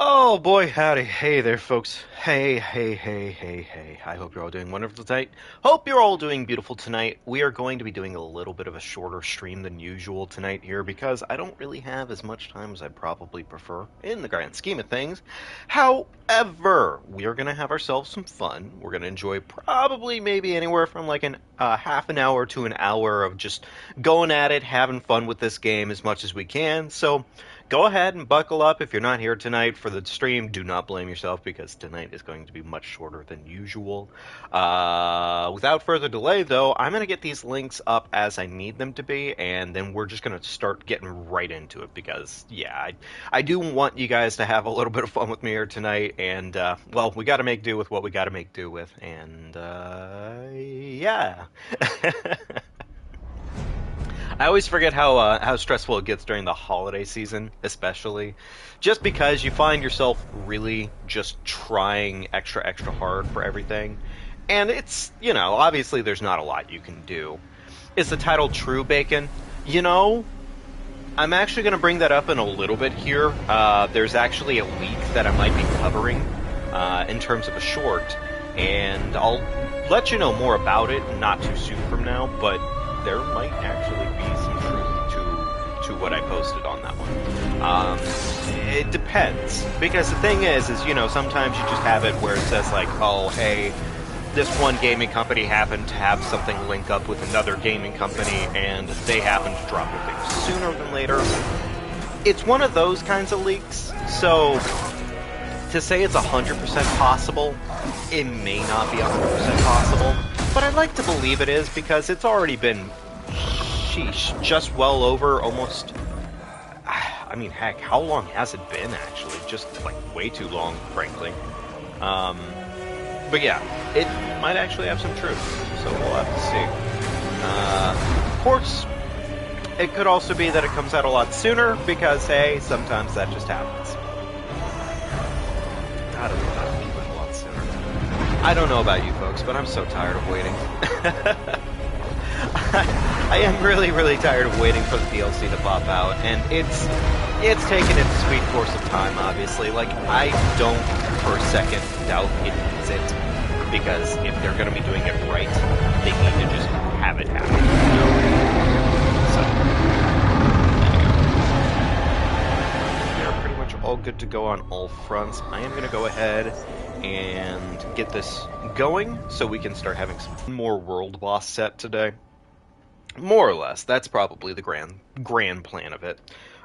Oh boy, howdy. Hey there, folks. Hey. I hope you're all doing wonderful tonight. Hope you're all doing beautiful tonight. We are going to be doing a little bit of a shorter stream than usual tonight here because I don't really have as much time as I'd probably prefer in the grand scheme of things. However, we are going to have ourselves some fun. We're going to enjoy probably maybe anywhere from like an half an hour to an hour of just going at it, having fun with this game as much as we can. So, go ahead and buckle up if you're not here tonight for the stream. Do not blame yourself because tonight is going to be much shorter than usual. Without further delay, though, I'm going to get these links up as I need them to be, and then we're just going to start getting right into it because, yeah, I do want you guys to have a little bit of fun with me here tonight, and, well, we got to make do with what we got to make do with, and, yeah. I always forget how stressful it gets during the holiday season, especially, just because you find yourself really just trying extra hard for everything, and it's obviously there's not a lot you can do. Is the title true, Bacon? You know, I'm actually going to bring that up in a little bit here. There's actually a leak that I might be covering in terms of a short, and I'll let you know more about it not too soon from now, but there might actually be some truth to what I posted on that one. It depends, because the thing is sometimes you just have it where it says like, oh, hey, this one gaming company happened to have something link up with another gaming company, and they happen to drop their things sooner than later. It's one of those kinds of leaks, so to say it's 100% possible, it may not be 100% possible, but I'd like to believe it is because it's already been, sheesh, just well over almost, I mean, heck, how long has it been actually? Just like way too long, frankly. But yeah, it might actually have some truth, so we'll have to see. Of course, it could also be that it comes out a lot sooner because, hey, sometimes that just happens. I don't know about it a lot sooner. I don't know about you folks, but I'm so tired of waiting. I am really tired of waiting for the DLC to pop out, and it's taken its sweet course of time, obviously. Like, I don't for a second doubt it needs it, because if they're going to be doing it right, they need to just have it happen. They're pretty much all good to go on all fronts. I am going to go ahead and get this going so we can start having some more world boss set today. More or less. That's probably the grand plan of it.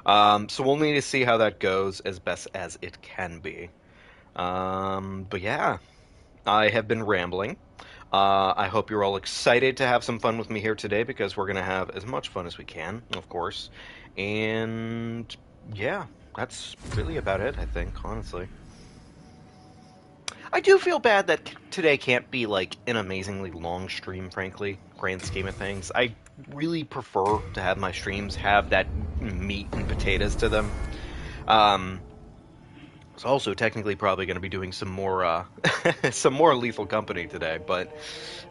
So we'll need to see how that goes as best as it can be. But yeah, I have been rambling. I hope you're all excited to have some fun with me here today because we're going to have as much fun as we can, of course. And yeah, that's really about it, I think, honestly. I do feel bad that today can't be like an amazingly long stream, frankly, grand scheme of things. I really prefer to have my streams have that meat and potatoes to them. It's also technically probably going to be doing some more some more Lethal Company today, but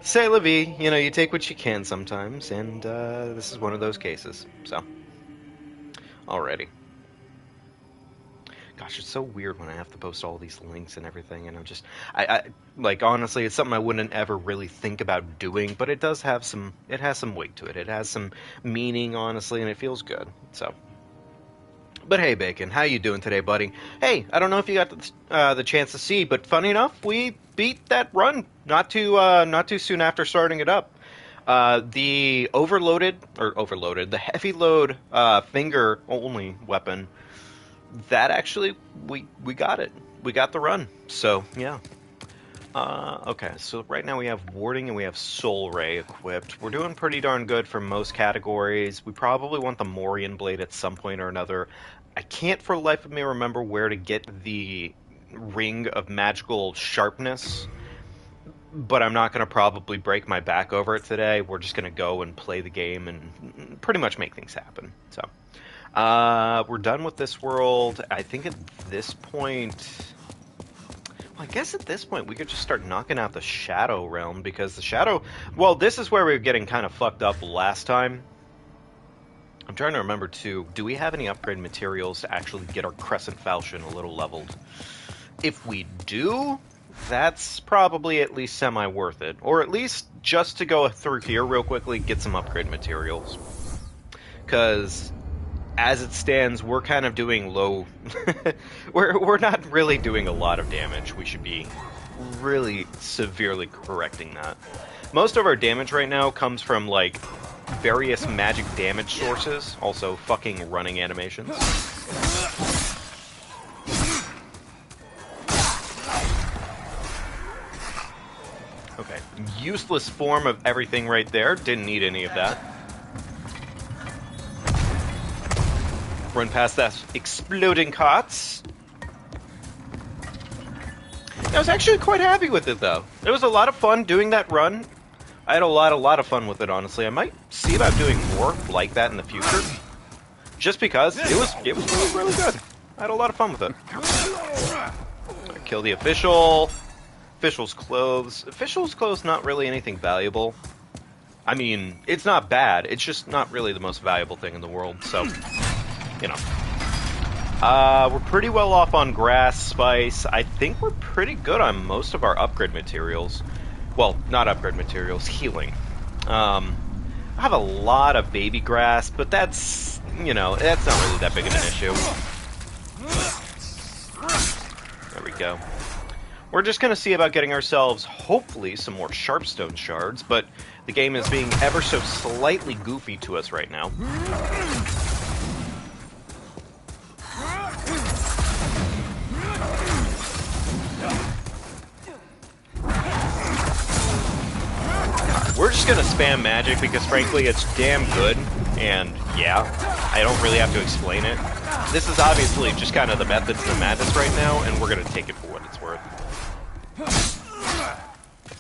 c'est la vie, you take what you can sometimes, and this is one of those cases. So, alrighty. Gosh, it's so weird when I have to post all these links and everything, and I like, honestly, it's something I wouldn't ever really think about doing, but it has some weight to it. It has some meaning, honestly, and it feels good, so. But hey, Bacon, how you doing today, buddy? Hey, I don't know if you got the chance to see, but funny enough, we beat that run not too soon after starting it up. The the heavy load finger only weapon, that actually we got it. We got the run. So yeah. Okay, so right now we have Warding and we have Soul Ray equipped. We're doing pretty darn good for most categories. We probably want the Morian Blade at some point or another. I can't for the life of me remember where to get the Ring of Magical Sharpness, but I'm not going to probably break my back over it today. We're just going to go and play the game and pretty much make things happen. So, we're done with this world. I think at this point... Well, I guess at this point we could just start knocking out the Shadow Realm, because the Shadow... Well, this is where we were getting kind of fucked up last time. I'm trying to remember too, do we have any upgrade materials to actually get our Crescent Falchion a little leveled? If we do, that's probably at least semi-worth it. Or at least just to go through here real quickly, get some upgrade materials. Because as it stands, we're kind of doing low... we're not really doing a lot of damage. We should be really severely correcting that. Most of our damage right now comes from, like, various magic damage sources. Also, fucking running animations. Okay, useless form of everything right there. Didn't need any of that. Run past that exploding cots. I was actually quite happy with it, though. It was a lot of fun doing that run. I had a lot of fun with it, honestly. I might see about doing more like that in the future. Just because it was really good. I had a lot of fun with it. Kill the official. Official's clothes. Official's clothes, not really anything valuable. I mean, it's not bad. It's just not really the most valuable thing in the world, so, you know. We're pretty well off on grass, spice. I think we're pretty good on most of our upgrade materials. Well, not upgrade materials, healing. I have a lot of baby grass, but that's, you know, that's not really that big of an issue. There we go. We're just going to see about getting ourselves, hopefully, some more Sharpstone shards, but the game is being ever so slightly goofy to us right now. We're just going to spam magic because, frankly, it's damn good, and yeah, I don't really have to explain it. This is obviously just kind of the methods of the madness right now, and we're going to take it for what it's worth.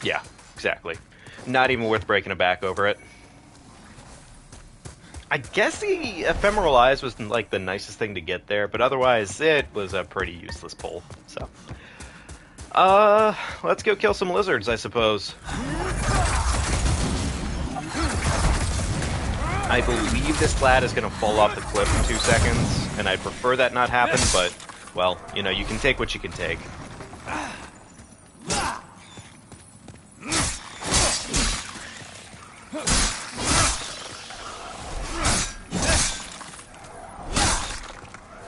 Yeah, exactly. Not even worth breaking a back over it. I guess the Ephemeral Eyes was, like, the nicest thing to get there, but otherwise, it was a pretty useless pull, so. Let's go kill some lizards, I suppose. I believe this lad is going to fall off the cliff in 2 seconds, and I'd prefer that not happen, but, well, you know, you can take what you can take.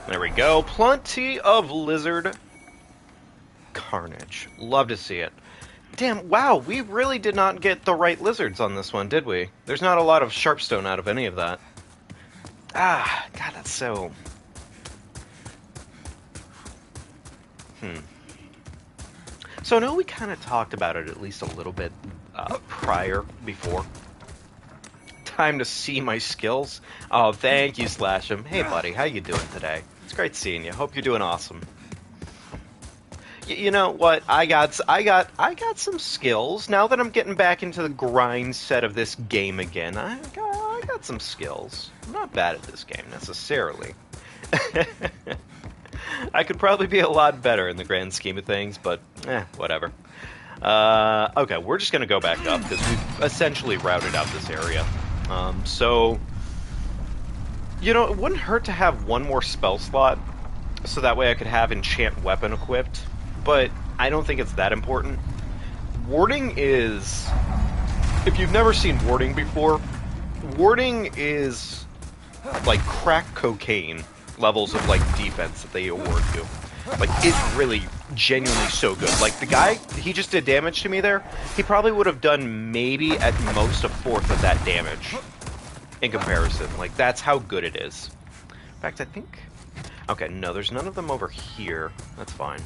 There we go. Plenty of lizard carnage. Love to see it. Damn, wow, we really did not get the right lizards on this one, did we? There's not a lot of Sharpstone out of any of that. Ah, God, that's so... So I know we kind of talked about it at least a little bit before. Time to see my skills. Oh, thank you, Slash'em. Hey, buddy, how you doing today? It's great seeing you. Hope you're doing awesome. You know what? I got some skills. Now that I'm getting back into the grind set of this game again, I got some skills. I'm not bad at this game, necessarily. I could probably be a lot better in the grand scheme of things, but, whatever. Okay, we're just going to go back up, because we've essentially routed out this area. So, you know, it wouldn't hurt to have one more spell slot, so that way I could have Enchant Weapon equipped, but I don't think it's that important. Warding is... If you've never seen warding before, warding is like crack cocaine levels of, like, defense that they award you. Like, it's really genuinely so good. Like, the guy, he just did damage to me there, he probably would have done maybe at most a fourth of that damage in comparison. Like, that's how good it is. In fact, I think... Okay, no, there's none of them over here. That's fine.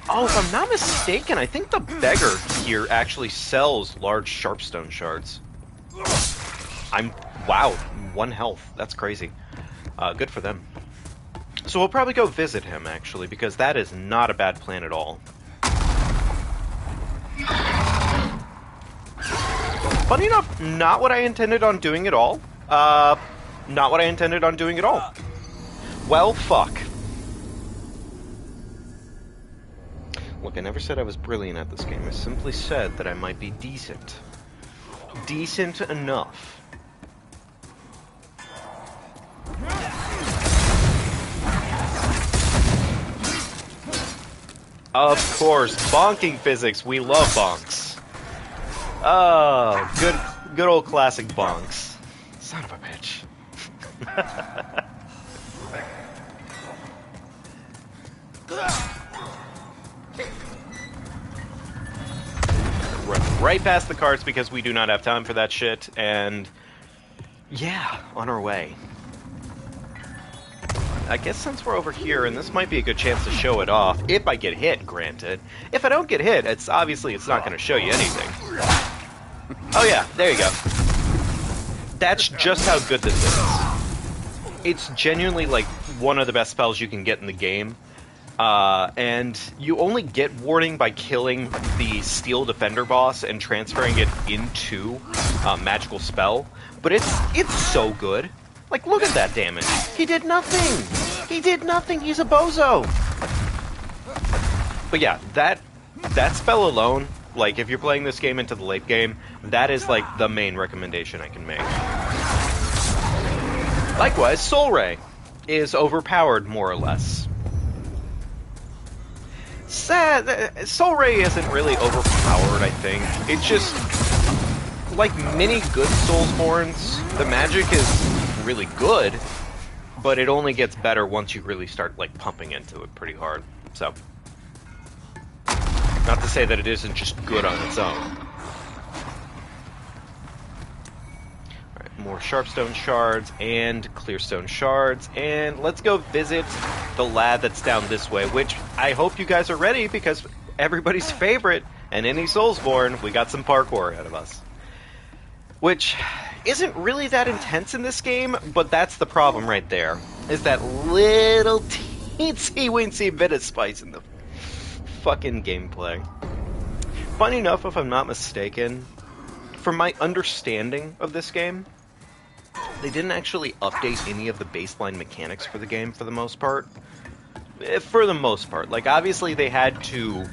Oh, if I'm not mistaken, I think the beggar here actually sells large Sharpstone shards. Wow, 1 health. That's crazy. Good for them. So we'll probably go visit him, actually, because that is not a bad plan at all. Funny enough, not what I intended on doing at all. Not what I intended on doing at all. Well, fuck. Look, I never said I was brilliant at this game. I simply said that I might be decent. decent enough. Of course, bonking physics. We love bonks. Oh, good old classic bonks. Son of a bitch. Run right past the carts because we do not have time for that shit, and yeah, on our way. I guess since we're over here, and this might be a good chance to show it off, if I get hit, granted. If I don't get hit, it's not going to show you anything. Oh yeah, there you go. That's just how good this is. It's genuinely like one of the best spells you can get in the game. And you only get warding by killing the Steel Defender boss and transferring it into magical spell. But it's so good. Like, look at that damage. He did nothing. He did nothing. He's a bozo. But yeah, that spell alone, like, if you're playing this game into the late game, that is, like, the main recommendation I can make. Likewise, Soul Ray is overpowered, more or less. Sad. Soul Ray isn't really overpowered, I think. It's just, like many good Soulsborns, the magic is really good, but it only gets better once you really start, like, pumping into it pretty hard. So, not to say that it isn't just good on its own. Alright, more Sharpstone shards and Clearstone shards, and let's go visit the lad that's down this way, which I hope you guys are ready, because everybody's favorite, and any Soulsborne, we got some parkour ahead of us. Which isn't really that intense in this game, but that's the problem right there, is that little teensy-weensy bit of spice in the fucking gameplay. Funny enough, if I'm not mistaken, from my understanding of this game, they didn't actually update any of the baseline mechanics for the game for the most part. For the most part. Like, obviously they had to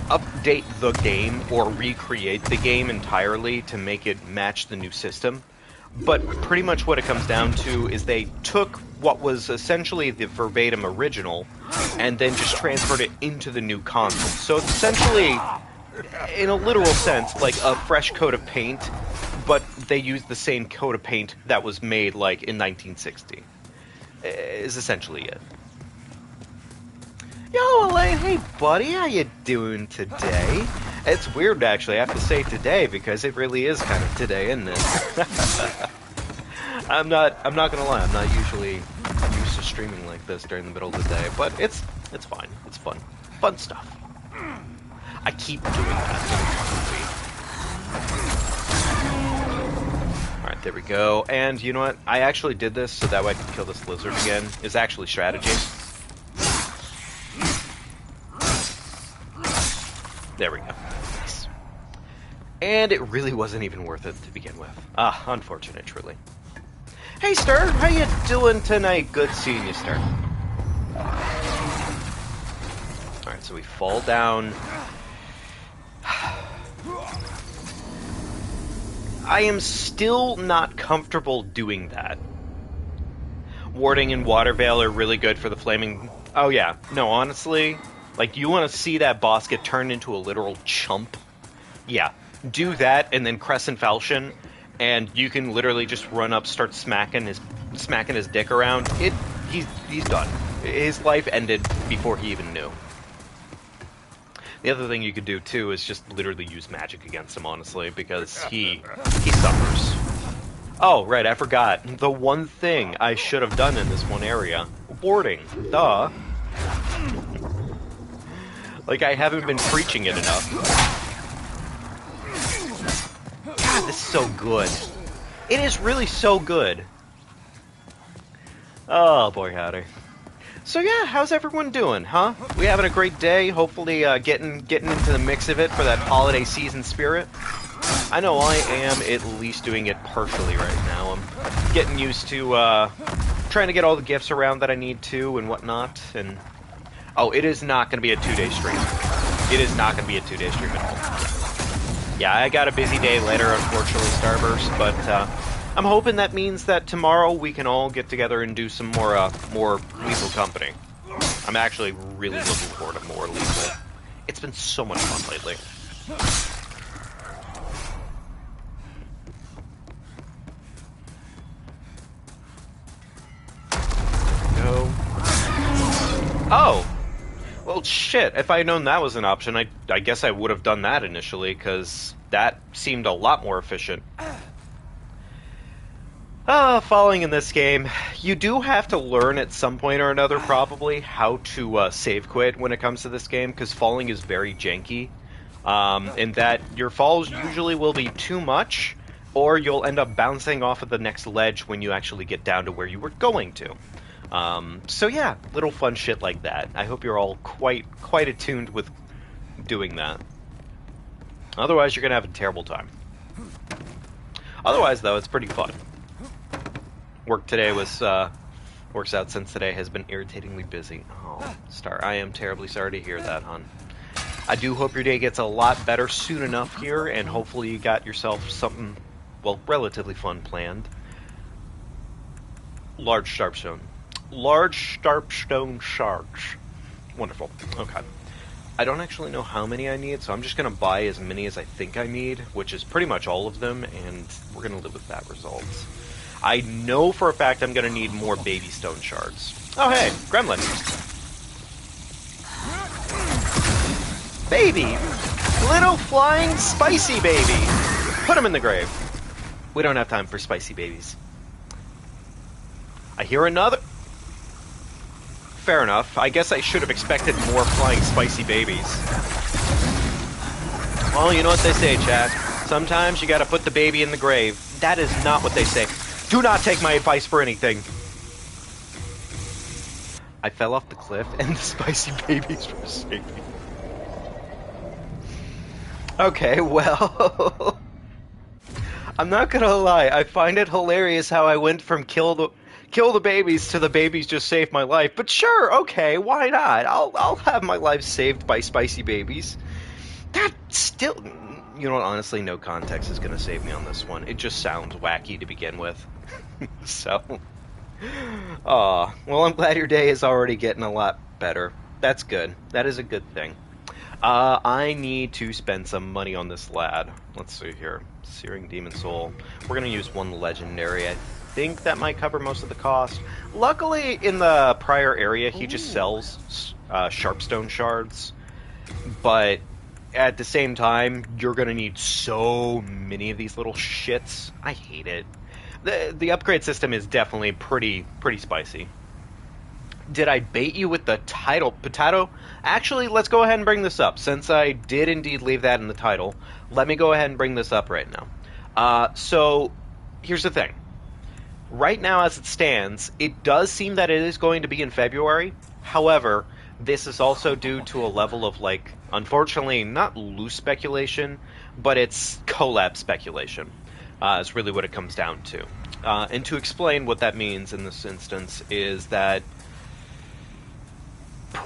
update the game or recreate the game entirely to make it match the new system. But pretty much what it comes down to is they took what was essentially the verbatim original and then just transferred it into the new console. So it's essentially, in a literal sense, like a fresh coat of paint, but they used the same coat of paint that was made, like, in 1960. Is essentially it. Yo, Elaine, hey buddy, how you doing today? It's weird, actually, I have to say today, because it really is kind of today, isn't it? I'm not gonna lie, I'm not usually used to streaming like this during the middle of the day, but it's fine, it's fun. Fun stuff. I keep doing that. Alright, there we go, and you know what? I actually did this so that way I could kill this lizard again. It's actually strategy. There we go. Nice. And it really wasn't even worth it to begin with. Ah, unfortunate, truly. Hey, Stir! How you doing tonight? Good seeing you, Stir. Alright, so we fall down. I am still not comfortable doing that. Warding and Water Veil are really good for the flaming... Oh yeah, no, honestly... Like, you want to see that boss get turned into a literal chump? Yeah, do that, and then Crescent Falchion, and you can literally just run up, start smacking his dick around. He's done. His life ended before he even knew. The other thing you could do too is just literally use magic against him, honestly, because he suffers. Oh, right, I forgot. The one thing I should have done in this one area. Warding. Duh. Like, I haven't been preaching it enough. God, this is so good. It is really so good. Oh, boy, howdy. So yeah, how's everyone doing, huh? We having a great day, hopefully getting into the mix of it for that holiday season spirit. I know I am at least doing it partially right now. I'm getting used to trying to get all the gifts around that I need to and whatnot, and... Oh, it is not going to be a 2-day stream. It is not going to be a 2-day stream at all. Yeah, I got a busy day later, unfortunately, Starburst, but I'm hoping that means that tomorrow we can all get together and do some more Lethal Company. I'm actually really looking forward to more Lethal. It's been so much fun lately. Go. Oh! Well, shit, if I had known that was an option, I guess I would have done that initially, because that seemed a lot more efficient. Falling in this game, you do have to learn at some point or another, probably, how to save quit when it comes to this game, because falling is very janky. In that your falls usually will be too much, or you'll end up bouncing off of the next ledge when you actually get down to where you were going to. So yeah, little fun shit like that. I hope you're all quite attuned with doing that. Otherwise, you're gonna have a terrible time. Otherwise, though, it's pretty fun. Work today was, works out since today has been irritatingly busy. Oh, Star, I am terribly sorry to hear that, hon. I do hope your day gets a lot better soon enough here, and hopefully you got yourself something, well, relatively fun planned. Large Sharpstone. Large Sharpstone shards. Wonderful. Okay. I don't actually know how many I need, so I'm just going to buy as many as I think I need, which is pretty much all of them, and we're going to live with that result. I know for a fact I'm going to need more baby stone shards. Oh, hey, Gremlin. Baby! Little flying spicy baby! Put him in the grave. We don't have time for spicy babies. I hear another... Fair enough. I guess I should have expected more flying spicy babies. Well, you know what they say, chat. Sometimes you gotta put the baby in the grave. That is not what they say. Do not take my advice for anything. I fell off the cliff and the spicy babies were saving me. Okay, well... I'm not gonna lie, I find it hilarious how I went from kill the babies to the babies just saved my life. But sure, okay, why not? I'll have my life saved by spicy babies. That still... You know what, honestly, no context is gonna save me on this one. It just sounds wacky to begin with. So... well, I'm glad your day is already getting a lot better. That's good. That is a good thing. I need to spend some money on this lad. Let's see here. Searing Demon Soul. We're going to use one legendary. I think that might cover most of the cost. Luckily, in the prior area, he just sells Sharpstone shards. But at the same time, you're going to need so many of these little shits. I hate it. The upgrade system is definitely pretty spicy. Did I bait you with the title, Potato? Actually, let's go ahead and bring this up. Since I did indeed leave that in the title, let me go ahead and bring this up right now. So, here's the thing. Right now, as it stands, it does seem that it is going to be in February. However, this is also due to a level of, like, unfortunately, not loose speculation, but it's collab speculation. Is really what it comes down to. And to explain what that means in this instance is that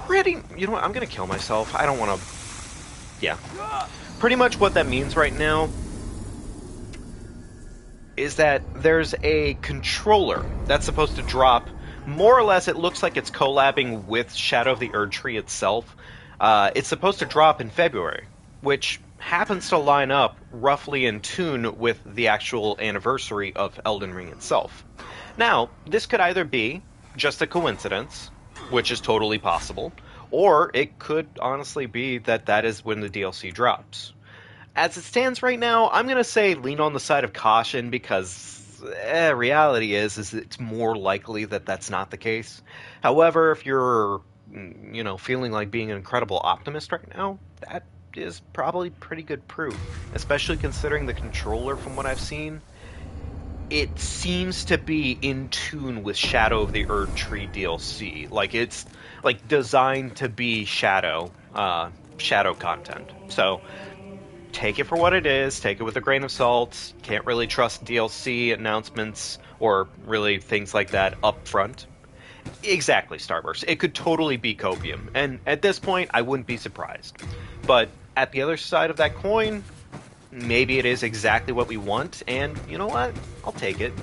you know what, I'm gonna kill myself. I don't want to... Yeah. Pretty much what that means right now is that there's a controller that's supposed to drop. More or less, it looks like it's collabing with Shadow of the Erd Tree itself. It's supposed to drop in February, which happens to line up roughly in tune with the actual anniversary of EldenRing itself. Now, this could either be just a coincidence, which is totally possible, or it could honestly be that that is when the DLC drops. As it stands right now, I'm going to say lean on the side of caution because reality is it's more likely that that's not the case. However, if you're, you know, feeling like being an incredible optimist right now, that is probably pretty good proof, especially considering the controller from what I've seen. It seems to be in tune with Shadow of the Erd Tree DLC. Like, it's like designed to be Shadow content. So take it for what it is, take it with a grain of salt. Can't really trust DLC announcements or really things like that up front. Exactly, Starburst. It could totally be copium, and at this point, I wouldn't be surprised. But at the other side of that coin, maybe it is exactly what we want, and you know what? I'll take it.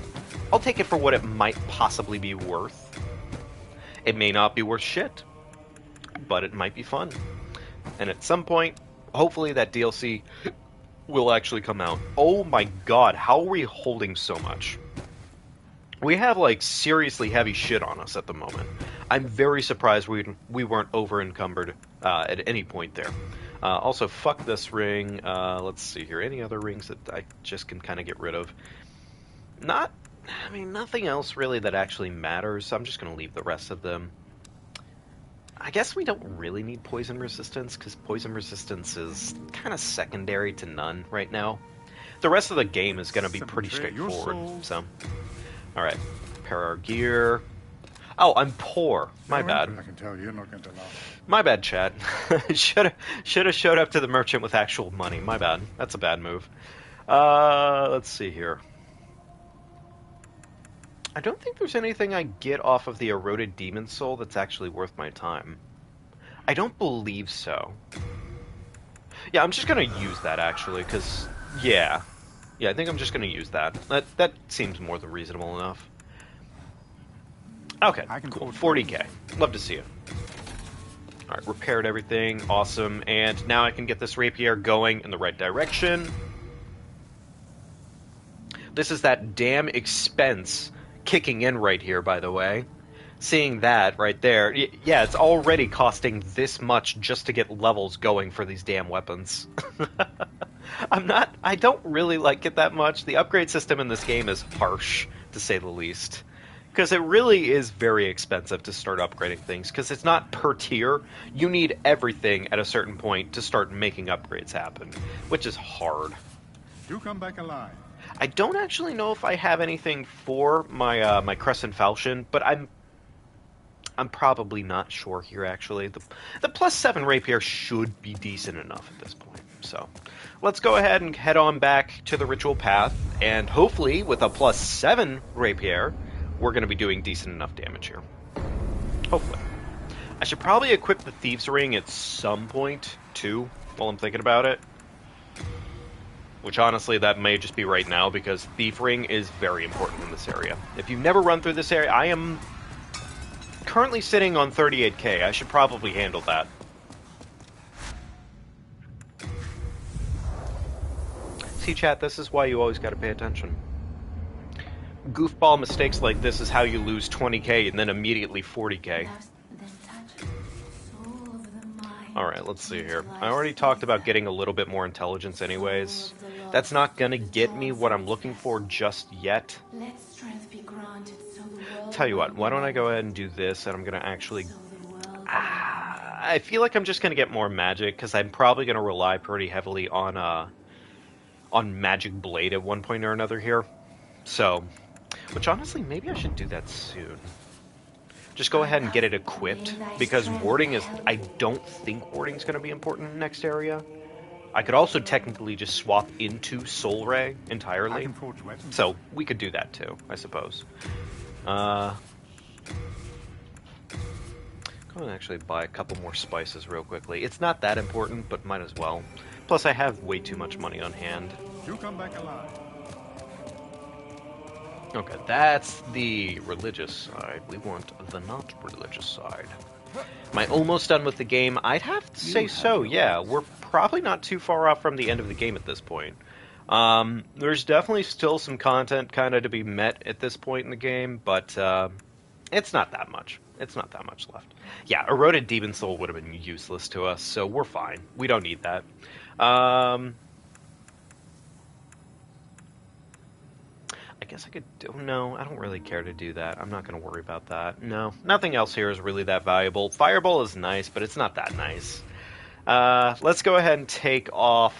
I'll take it for what it might possibly be worth. It may not be worth shit, but it might be fun. And at some point, hopefully that DLC will actually come out. Oh my god, how are we holding so much? We have, like, seriously heavy shit on us at the moment. I'm very surprised we weren't over-encumbered at any point there. Also, fuck this ring. Let's see here. Any other rings that I just can kind of get rid of? Nothing else really that actually matters. I'm just going to leave the rest of them. I guess we don't really need poison resistance, because poison resistance is kind of secondary to none right now. The rest of the game is going to be pretty straightforward, so... Alright, repair our gear. Oh, I'm poor. My bad. I can tell you're not going to laugh. My bad, chat. Should have showed up to the merchant with actual money. My bad. That's a bad move. Let's see here. I don't think there's anything I get off of the eroded demon soul that's actually worth my time. I don't believe so. Yeah, I'm just gonna use that actually, because yeah, I think I'm just gonna use that. That seems more than reasonable enough. Okay, cool. 40k. Love to see it. All right, repaired everything. Awesome, and now I can get this rapier going in the right direction. This is that damn expense kicking in right here, by the way. Seeing that right there, yeah, it's already costing this much just to get levels going for these damn weapons. I don't really like it that much. The upgrade system in this game is harsh, to say the least. Because it really is very expensive to start upgrading things, because it's not per tier. You need everything at a certain point to start making upgrades happen, which is hard. You come back alive. I don't actually know if I have anything for my my Crescent Falchion, but I'm probably not sure here, actually. The +7 rapier should be decent enough at this point. So let's go ahead and head on back to the ritual path, and hopefully with a +7 rapier, we're going to be doing decent enough damage here. Hopefully. I should probably equip the Thieves' Ring at some point, too, while I'm thinking about it. Which, honestly, that may just be right now, because Thief Ring is very important in this area. If you've never run through this area, I am currently sitting on 38k. I should probably handle that. See, chat, this is why you always gotta pay attention. Goofball mistakes like this is how you lose 20k and then immediately 40k. Alright, let's see here. I already talked about getting a little bit more intelligence anyways. That's not gonna get me what I'm looking for just yet. Tell you what, why don't I go ahead and do this, and I'm gonna actually... I feel like I'm just gonna get more magic, because I'm probably gonna rely pretty heavily on Magic Blade at one point or another here. So, which honestly, maybe I should do that soon. Just go ahead and get it equipped, because warding is... I don't think warding is going to be important in the next area. I could also technically just swap into Soul Ray entirely. So, we could do that too, I suppose. Go and actually buy a couple more spices real quickly. It's not that important, but might as well. Plus, I have way too much money on hand. You come back alive. Okay, that's the religious side. We want the not religious side. Am I almost done with the game? I'd have to say so, yeah. We're probably not too far off from the end of the game at this point. There's definitely still some content kind of to be met at this point in the game, but it's not that much. It's not that much left. Yeah, Eroded Demon Soul would have been useless to us, so we're fine. We don't need that. I guess I could... No, I don't really care to do that. I'm not going to worry about that. No, nothing else here is really that valuable. Fireball is nice, but it's not that nice. Let's go ahead and take off...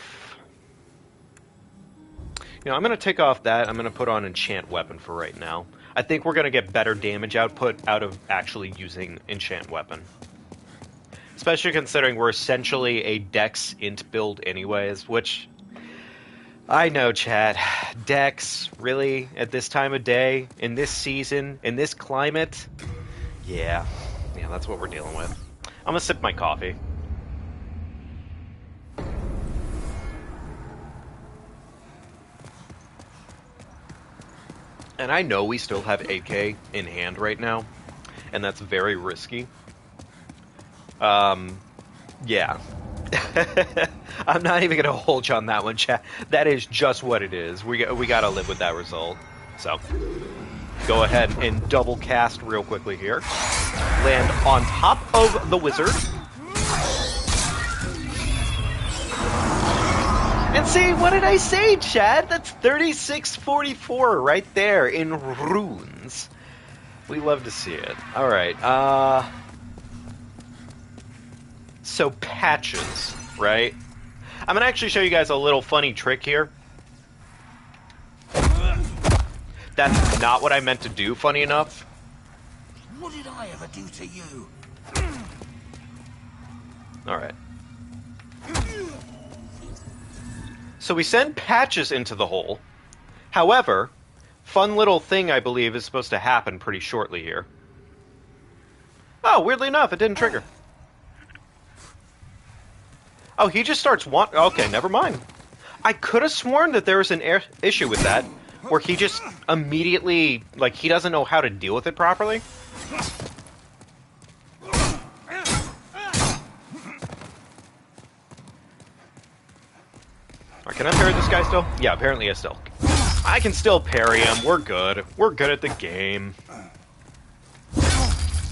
You know, I'm going to take off that. I'm going to put on Enchant Weapon for right now. I think we're going to get better damage output out of actually using Enchant Weapon. Especially considering we're essentially a Dex int build anyways, which... I know, chat. Dex, really? At this time of day? In this season? In this climate? Yeah. Yeah, that's what we're dealing with. I'm gonna sip my coffee. And I know we still have 8K in hand right now, and that's very risky. Yeah. I'm not even gonna hold you on that one, chat. That is just what it is. We gotta live with that result. So, go ahead and double cast real quickly here. Land on top of the wizard. And see, what did I say, Chad? That's 3644 right there in runes. We love to see it. Alright, so patches, right? I'm gonna actually show you guys a little funny trick here. That's not what I meant to do, funny enough. What did I ever do to you? Alright. So we send patches into the hole. However, fun little thing I believe is supposed to happen pretty shortly here. Oh, weirdly enough, it didn't trigger. Oh, he just starts okay, never mind. I could have sworn that there was an issue with that, where he just immediately, like, he doesn't know how to deal with it properly. Alright, can I parry this guy still? Yeah, apparently I still. I can still parry him. We're good. We're good at the game.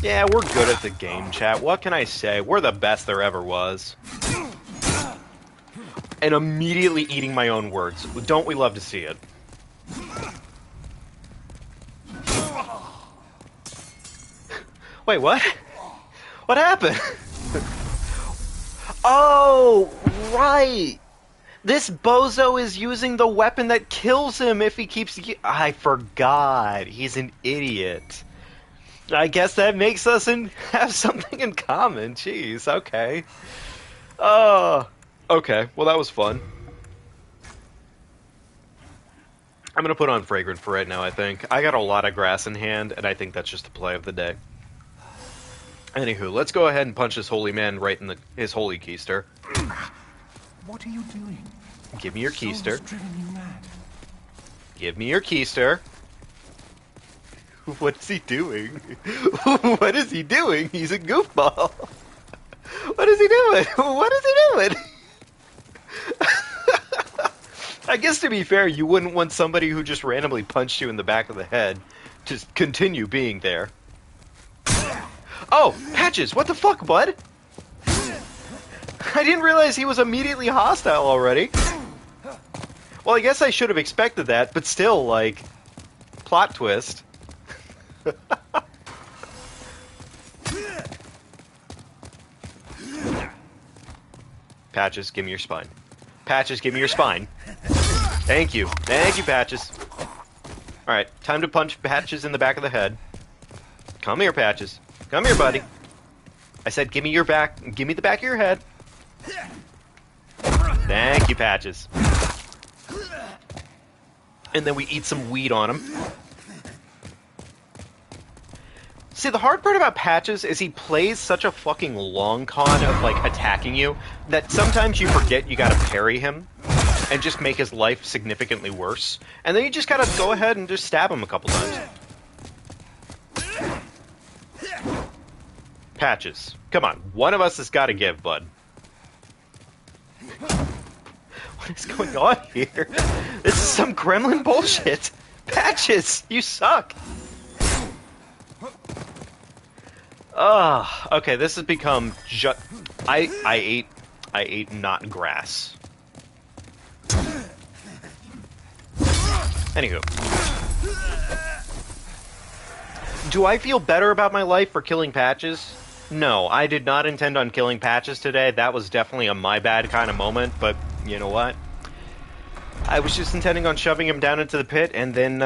Yeah, we're good at the game, chat. What can I say? We're the best there ever was. And immediately eating my own words. Don't we love to see it? Wait, what? What happened? Oh, right! This bozo is using the weapon that kills him if he keeps... I forgot. He's an idiot. I guess that makes us have something in common. Jeez, okay. Okay, well that was fun. I'm gonna put on Fragrant for right now, I think. I got a lot of grass in hand, and I think that's just the play of the day. Anywho, let's go ahead and punch this holy man right in his holy keister. What are you doing? Give me your keister. Driven you mad. Give me your keister. What is he doing? What is he doing? He's a goofball. What is he doing? What is he doing? I guess to be fair, you wouldn't want somebody who just randomly punched you in the back of the head to continue being there. Oh, Patches, what the fuck, bud? I didn't realize he was immediately hostile already. Well, I guess I should have expected that, but still, like, plot twist. Patches, give me your spine. Patches, give me your spine. Thank you. Thank you, Patches. Alright, time to punch Patches in the back of the head. Come here, Patches. Come here, buddy. I said give me your back. Give me the back of your head. Thank you, Patches. And then we eat some weed on him. See, the hard part about Patches is he plays such a fucking long con of, like, attacking you that sometimes you forget you gotta parry him and just make his life significantly worse. And then you just gotta go ahead and just stab him a couple times. Patches. Come on, one of us has gotta give, bud. What is going on here? This is some gremlin bullshit. Patches, you suck. Okay, this has become just... I ate not grass. Anywho. Do I feel better about my life for killing Patches? No, I did not intend on killing Patches today. That was definitely a my bad kind of moment, but you know what? I was just intending on shoving him down into the pit, and then,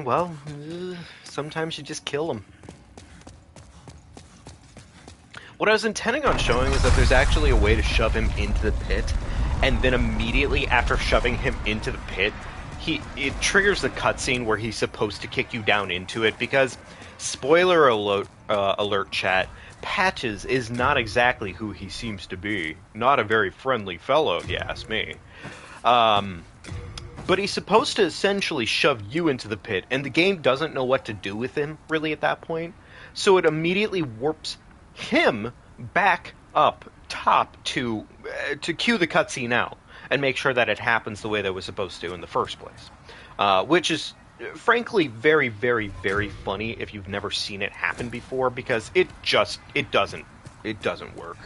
well, sometimes you just kill him. What I was intending on showing is that there's actually a way to shove him into the pit, and then immediately after shoving him into the pit, it triggers the cutscene where he's supposed to kick you down into it, because, spoiler alert chat, Patches is not exactly who he seems to be. Not a very friendly fellow, if you ask me. But he's supposed to essentially shove you into the pit, and the game doesn't know what to do with him, really, at that point. So it immediately warps him back up top to cue the cutscene out and make sure that it happens the way that it was supposed to in the first place. Which is, frankly, very, very, very funny if you've never seen it happen before, because it doesn't work.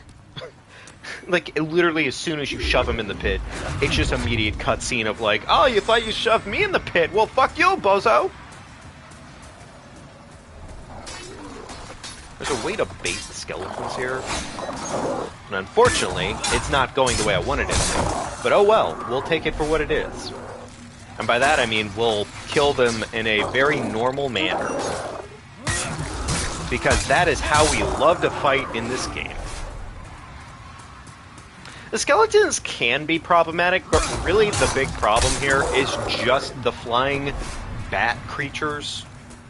Like, literally, as soon as you shove him in the pit, it's just immediate cutscene of like, oh, you thought you shoved me in the pit? Well, fuck you, bozo! There's a way to bait the skeletons here. And unfortunately, it's not going the way I wanted it to. But oh well, we'll take it for what it is. And by that I mean we'll kill them in a very normal manner. Because that is how we love to fight in this game. The skeletons can be problematic, but really the big problem here is just the flying bat creatures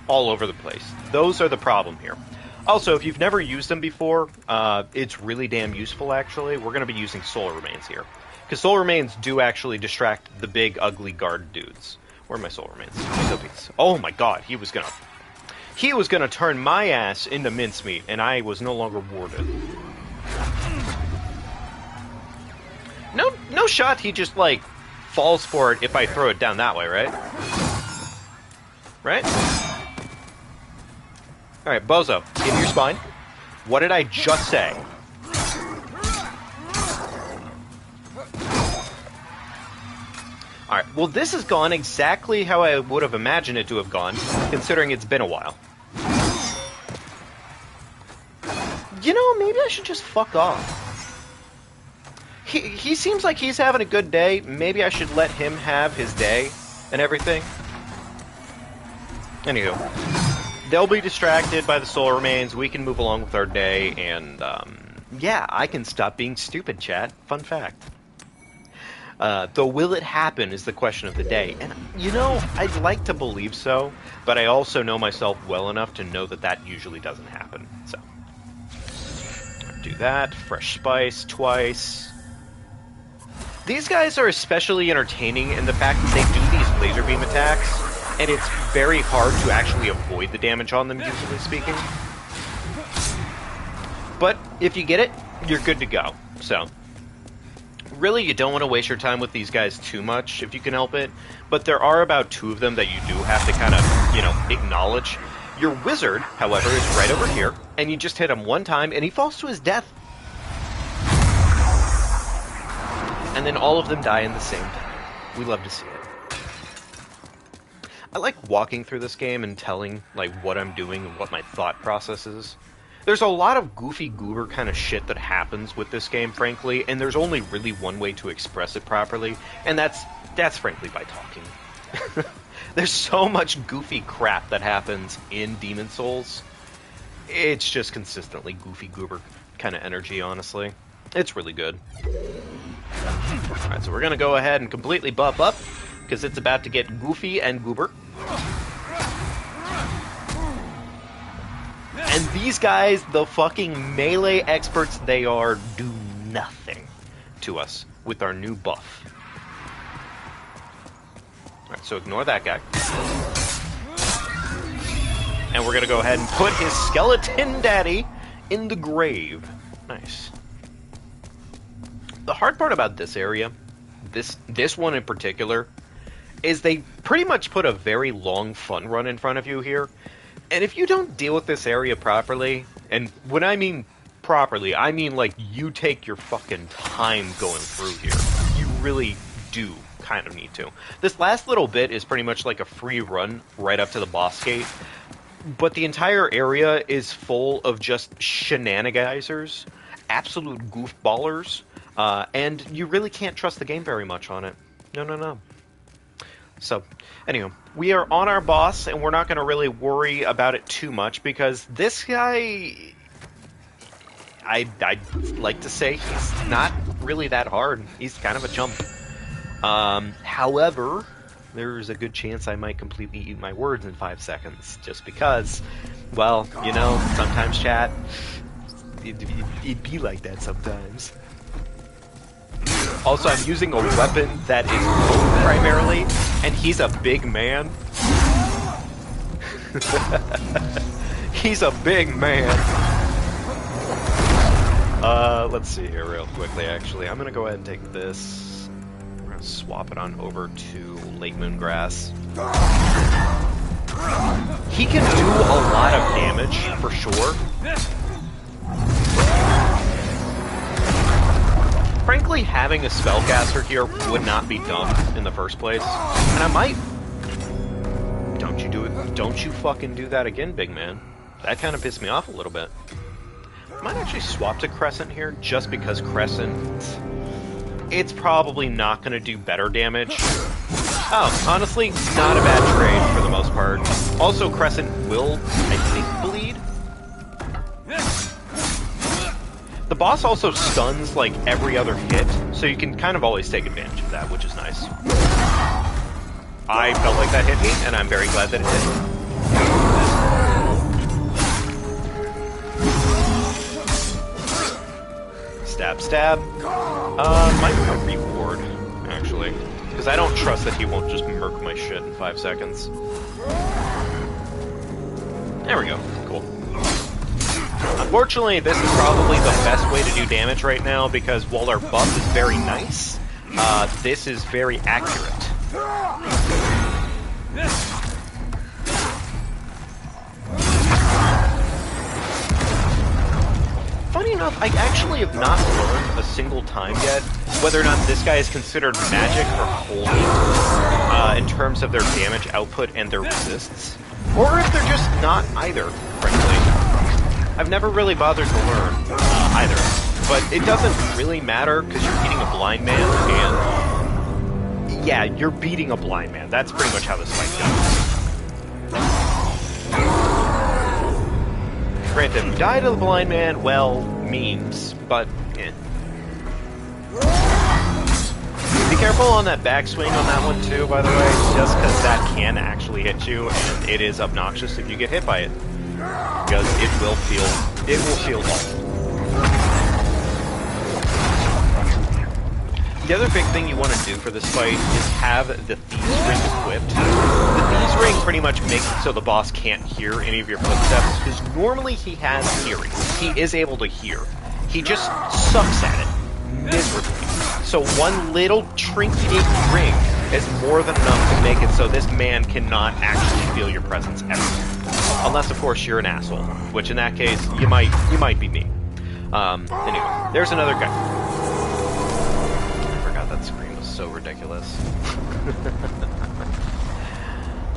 all over the place. Those are the problem here. Also, if you've never used them before, it's really damn useful, actually. We're going to be using soul remains here. Because soul remains do actually distract the big, ugly guard dudes. Where are my soul remains? Oh my god, he was gonna turn my ass into mincemeat, and I was no longer warded. No shot, he just, like, falls for it if I throw it down that way, right? Right? Alright, bozo, give me your spine. What did I just say? Alright, well this has gone exactly how I would have imagined it to have gone, considering it's been a while. You know, maybe I should just fuck off. He seems like he's having a good day. Maybe I should let him have his day and everything. Anywho, they'll be distracted by the soul remains. We can move along with our day, and yeah, I can stop being stupid, chat. Fun fact. Though will it happen is the question of the day. And, you know, I'd like to believe so, but I also know myself well enough to know that that usually doesn't happen. So, do that. Fresh spice twice. These guys are especially entertaining in the fact that they do these laser beam attacks, and it's very hard to actually avoid the damage on them, usually speaking. But if you get it, you're good to go. So, really, you don't want to waste your time with these guys too much, if you can help it. But there are about 2 of them that you do have to kind of, you know, acknowledge. Your wizard, however, is right over here, and you just hit him one time, and he falls to his death. And then all of them die in the same time. We love to see it. I like walking through this game and telling, like, what I'm doing and what my thought process is. There's a lot of goofy goober kind of shit that happens with this game, frankly, and there's only really one way to express it properly, and that's frankly by talking. There's so much goofy crap that happens in Demon Souls. It's just consistently goofy goober kind of energy, honestly. It's really good. Alright, so we're gonna go ahead and completely buff up, because it's about to get goofy and goober. And these guys, the fucking melee experts they are, do nothing to us with our new buff. Alright, so ignore that guy. And we're gonna go ahead and put his skeleton daddy in the grave. Nice. The hard part about this area, this one in particular, is they pretty much put a very long fun run in front of you here. And if you don't deal with this area properly, and when I mean properly, I mean like you take your fucking time going through here. You really do kind of need to. This last little bit is pretty much like a free run right up to the boss gate. But the entire area is full of just shenanigizers, absolute goofballers, and you really can't trust the game very much on it. No. So, anyway, we are on our boss, and we're not going to really worry about it too much, because this guy, I'd like to say he's not really that hard. He's kind of a chump. However, there's a good chance I might completely eat my words in 5 seconds, just because, well, you know, sometimes, chat, it'd be like that sometimes. Also, I'm using a weapon that is bow primarily, and he's a big man. He's a big man. Let's see here real quickly, actually. I'm gonna go ahead and take this. We're gonna swap it on over to Lake Moongrass. He can do a lot of damage, for sure. Frankly, having a spellcaster here would not be dumb in the first place. And I might... Don't you do it. Don't you fucking do that again, big man. That kind of pissed me off a little bit. I might actually swap to Crescent here, just because Crescent... It's probably not going to do better damage. Oh, honestly, not a bad trade for the most part. Also, Crescent will, I think, bleed. The boss also stuns like every other hit, so you can kind of always take advantage of that, which is nice. I felt like that hit me, and I'm very glad that it did. Stab, stab. Might be a reward, actually. Because I don't trust that he won't just murk my shit in 5 seconds. There we go. Cool. Unfortunately, this is probably the best way to do damage right now, because while our buff is very nice, this is very accurate. Funny enough, I actually have not learned a single time yet whether or not this guy is considered magic or holy in terms of their damage output and their resists, or if they're just not either, frankly. I've never really bothered to learn either, but it doesn't really matter because you're beating a blind man, and yeah, you're beating a blind man. That's pretty much how this fight goes. Granted, die to the blind man, well, memes, but eh. Be careful on that backswing on that one too, by the way, just because that can actually hit you, and it is obnoxious if you get hit by it. Because it will feel awful. The other big thing you want to do for this fight is have the Thieves Ring equipped. The Thieves Ring pretty much makes it so the boss can't hear any of your footsteps, because normally he has hearing. He is able to hear. He just sucks at it miserably. So one little trinket ring is more than enough to make it so this man cannot actually feel your presence ever. Unless, of course, you're an asshole, which in that case, you might be me. Anyway, there's another guy. I forgot that scream was so ridiculous.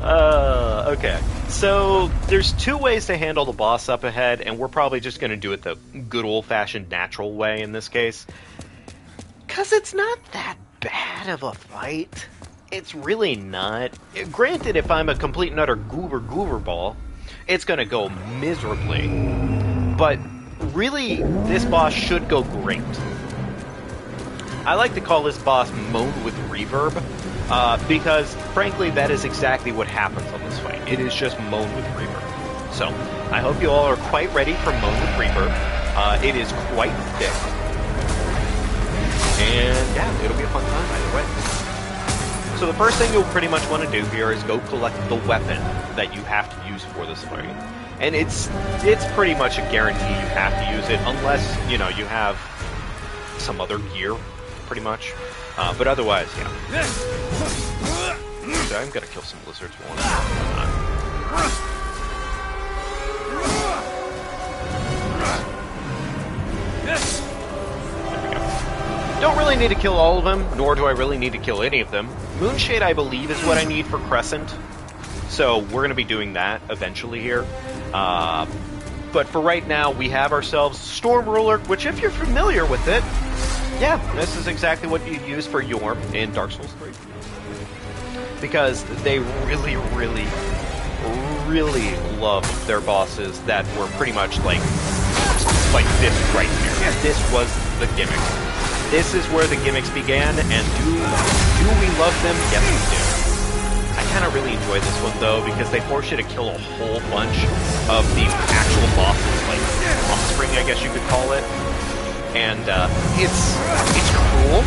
Okay. So, there's 2 ways to handle the boss up ahead, and we're probably just going to do it the good old-fashioned natural way in this case. Because it's not that bad of a fight. It's really not. Granted, if I'm a complete and utter goober ball, it's going to go miserably. But really, this boss should go great. I like to call this boss Moan with Reverb, because, frankly, that is exactly what happens on this fight. It is just Moan with Reverb. So, I hope you all are quite ready for Moan with Reverb. It is quite thick. And, yeah, it'll be a fun time either way. So the first thing you'll pretty much want to do here is go collect the weapon that you have to use for this fight. And it's pretty much a guarantee you have to use it, unless, you know, you have some other gear, pretty much. But otherwise, yeah. So I'm gonna kill some lizards while Don't really need to kill all of them, nor do I really need to kill any of them. Moonshade, I believe, is what I need for Crescent. So we're going to be doing that eventually here. But for right now, we have ourselves Storm Ruler, which if you're familiar with it, yeah, this is exactly what you use for Yorm in Dark Souls 3. Because they really, really, really love their bosses that were pretty much like this right here. Yeah, this was the gimmick. This is where the gimmicks began, and do we love them? Yes, we do. I kind of really enjoy this one, though, because they force you to kill a whole bunch of the actual bosses, like offspring, I guess you could call it. And it's cool,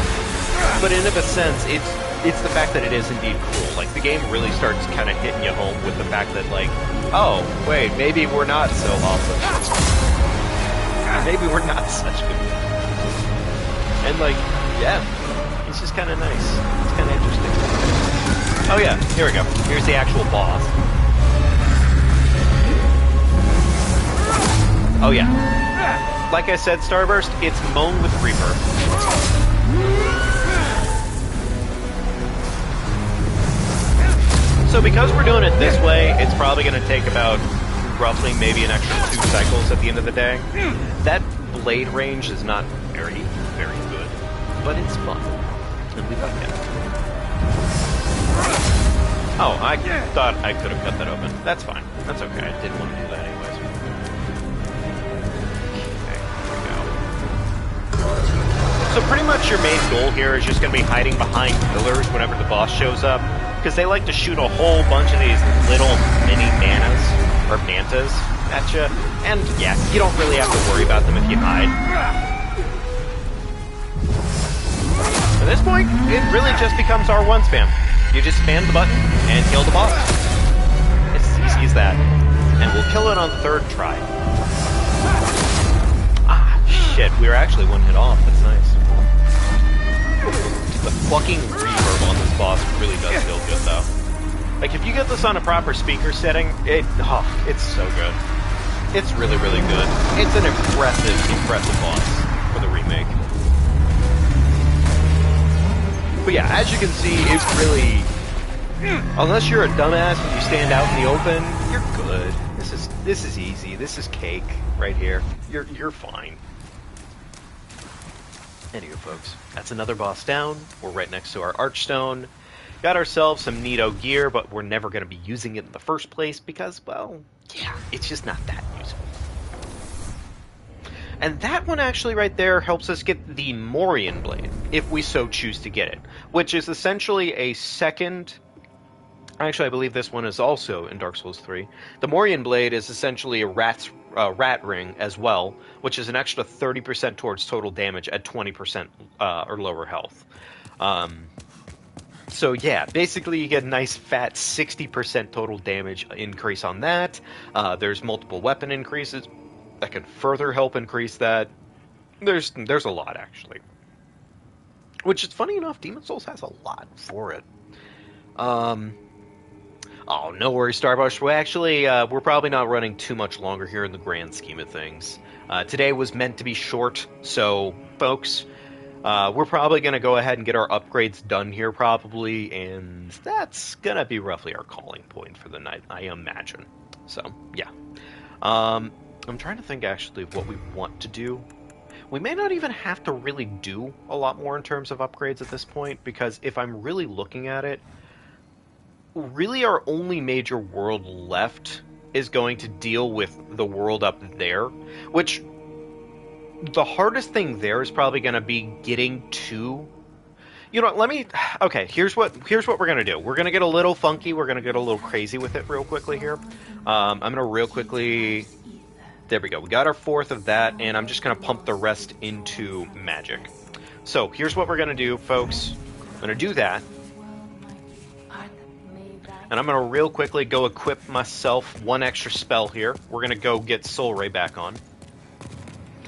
But in a sense, it's the fact that it is indeed cruel. Like, the game really starts kind of hitting you home with the fact that, like, oh, wait, maybe we're not so awesome. Maybe we're not such good guys. And, like, yeah, it's just kind of nice. It's kind of interesting. Oh yeah, here we go. Here's the actual boss. Oh yeah. Like I said, Starburst, it's mown with Reaper. So because we're doing it this way, it's probably going to take about roughly maybe an extra 2 cycles at the end of the day. That blade range is not very, very good, but it's fun. And we like it. Oh, I thought I could have cut that open. That's fine. That's okay. I didn't want to do that anyways. Okay, here we go. So pretty much your main goal here is just going to be hiding behind pillars whenever the boss shows up, because they like to shoot a whole bunch of these little mini manas, or mantas, at you. And yeah, you don't really have to worry about them if you hide. At this point, it really just becomes R1 spam. You just spam the button and kill the boss. It's as easy as that. And we'll kill it on the 3rd try. Ah, shit, we were actually 1 hit off. That's nice. The fucking reverb on this boss really does feel good, though. Like, if you get this on a proper speaker setting, it's so good. It's really, really good. It's an impressive boss for the remake. But yeah, as you can see, it's really... Unless you're a dumbass and you stand out in the open, you're good. This is easy. This is cake right here. You're fine. Anyway, folks, that's another boss down. We're right next to our Archstone. Got ourselves some neato gear, but we're never going to be using it in the first place because, well, yeah, it's just not that useful. And that one actually right there helps us get the Morian Blade, if we so choose to get it, which is essentially a second... Actually, I believe this one is also in Dark Souls 3. The Morian Blade is essentially a rat ring as well, which is an extra 30% towards total damage at 20% or lower health. So yeah, basically you get a nice fat 60% total damage increase on that. There's multiple weapon increases that can further help increase that. There's a lot, actually. Which is funny enough, Demon Souls has a lot for it. Oh, no worries, Starbush. We're probably not running too much longer here in the grand scheme of things. Today was meant to be short, so, folks, we're probably going to go ahead and get our upgrades done here, probably, and that's going to be roughly our calling point for the night, I imagine. So, yeah. I'm trying to think, actually, of what we want to do. We may not even have to really do a lot more in terms of upgrades at this point, because if I'm really looking at it, really our only major world left is going to deal with the world up there, which the hardest thing there is probably going to be getting to... You know, okay, here's what we're going to do. We're going to get a little funky, we're going to get a little crazy with it real quickly here. I'm going to real quickly... There we go, we got our 4th of that, and I'm just going to pump the rest into magic. So, here's what we're going to do, folks. I'm going to do that. And I'm going to real quickly go equip myself 1 extra spell here. We're going to go get Soul Ray back on.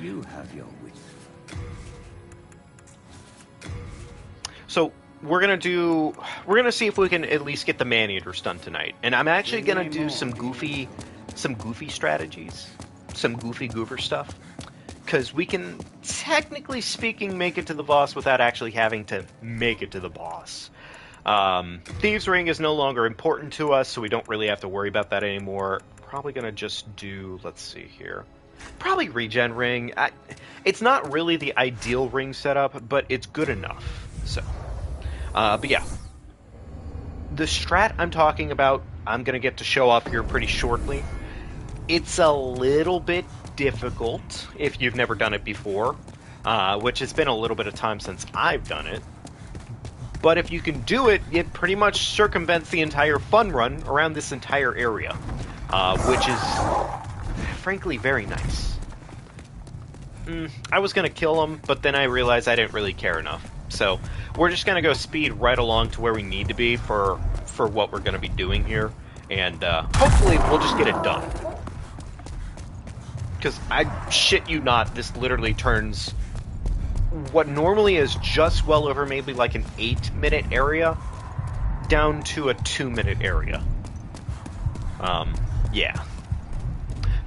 You have your wit. So we're going to see if we can at least get the Man-Eaters done tonight. And I'm actually going to do some goofy strategies. Some goofy goober stuff. Because we can, technically speaking, make it to the boss without actually having to make it to the boss. Thieves' Ring is no longer important to us, so we don't really have to worry about that anymore. Probably gonna just do, let's see here, probably Regen Ring. It's not really the ideal ring setup, but it's good enough. So, but yeah. The strat I'm talking about, I'm gonna get to show off here pretty shortly. It's a little bit difficult if you've never done it before, which has been a little bit of time since I've done it. But if you can do it, it pretty much circumvents the entire fun run around this entire area, which is, frankly, very nice. I was going to kill him, but then I realized I didn't really care enough. So, we're just gonna go speed right along to where we need to be for what we're gonna be doing here, and hopefully we'll just get it done. Because I shit you not, this literally turns what normally is just well over maybe like an 8-minute area down to a 2-minute area. Yeah.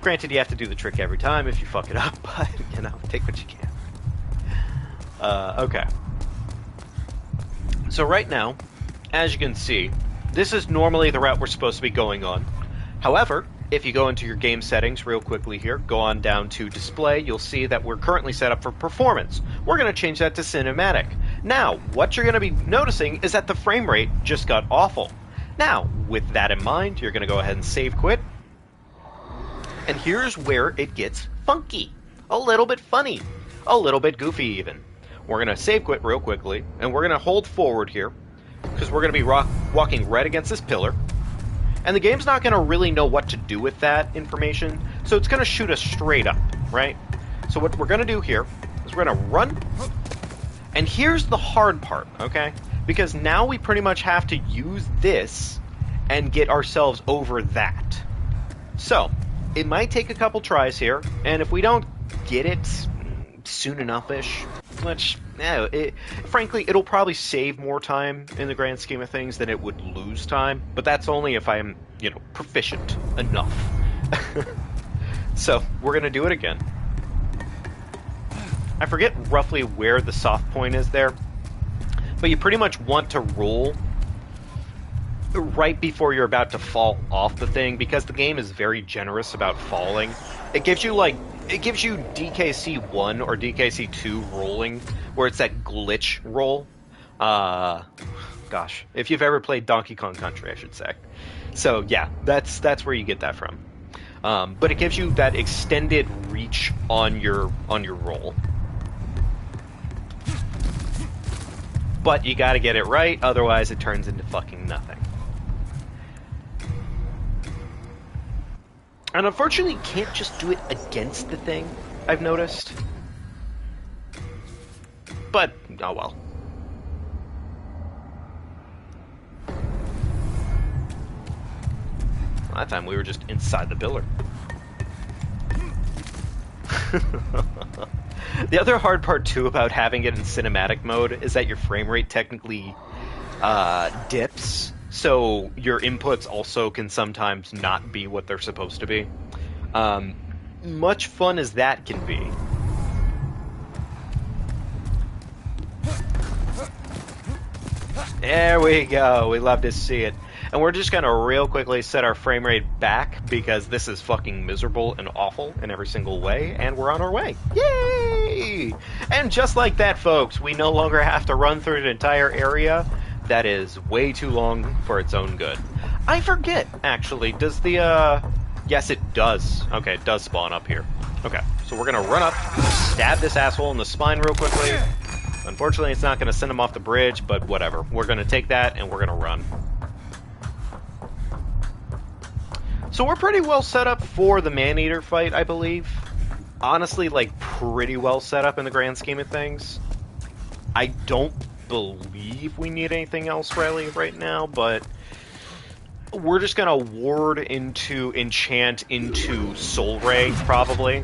Granted, you have to do the trick every time if you fuck it up, but, you know, take what you can. Okay. So right now, as you can see, this is normally the route we're supposed to be going on. However, if you go into your game settings real quickly here, go on down to display, you'll see that we're currently set up for performance. We're going to change that to cinematic. Now, what you're going to be noticing is that the frame rate just got awful. Now, with that in mind, you're going to go ahead and save quit. And here's where it gets funky. A little bit funny. A little bit goofy even. We're going to save quit real quickly, and we're going to hold forward here, because we're going to be walking right against this pillar. And the game's not going to really know what to do with that information, so it's going to shoot us straight up, right? So what we're going to do here is we're going to run, and here's the hard part, okay? Because now we pretty much have to use this and get ourselves over that. So, it might take a couple tries here, and if we don't get it soon enough-ish, which, frankly, it'll probably save more time in the grand scheme of things than it would lose time, but that's only if I'm, you know, proficient enough. So, we're going to do it again. I forget roughly where the soft point is there, but you pretty much want to roll right before you're about to fall off the thing, because the game is very generous about falling. It gives you DKC1 or DKC2 rolling, where it's that glitch roll. Gosh, if you've ever played Donkey Kong Country, I should say. So yeah, that's where you get that from. But it gives you that extended reach on your roll. But you gotta get it right, otherwise it turns into fucking nothing. And unfortunately, you can't just do it against the thing, I've noticed. But, oh well. That time we were just inside the pillar. The other hard part, too, about having it in cinematic mode is that your frame rate technically dips. So your inputs also can sometimes not be what they're supposed to be. Much fun as that can be. There we go. We love to see it. And we're just going to real quickly set our frame rate back because this is fucking miserable and awful in every single way, and we're on our way. Yay! And just like that, folks, we no longer have to run through an entire area that is way too long for its own good. I forget, actually, does the, yes, it does. Okay, it does spawn up here. Okay, so we're gonna run up, stab this asshole in the spine real quickly. Unfortunately, it's not gonna send him off the bridge, but whatever. We're gonna take that, and we're gonna run. So we're pretty well set up for the Man-Eater fight, I believe. Honestly, like, pretty well set up in the grand scheme of things. I don't believe we need anything else really right now, but we're just gonna ward into enchant into Soul Ray, probably,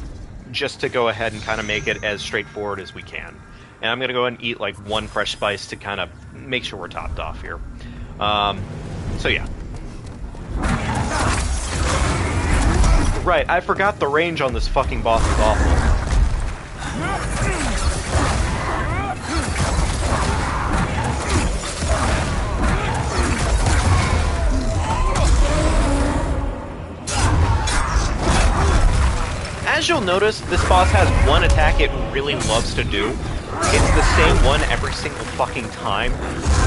just to go ahead and kind of make it as straightforward as we can. And I'm gonna go ahead and eat like one fresh spice to kind of make sure we're topped off here. So yeah. Right, I forgot the range on this fucking boss is awful. As you'll notice, this boss has one attack it really loves to do. It's the same one every single fucking time.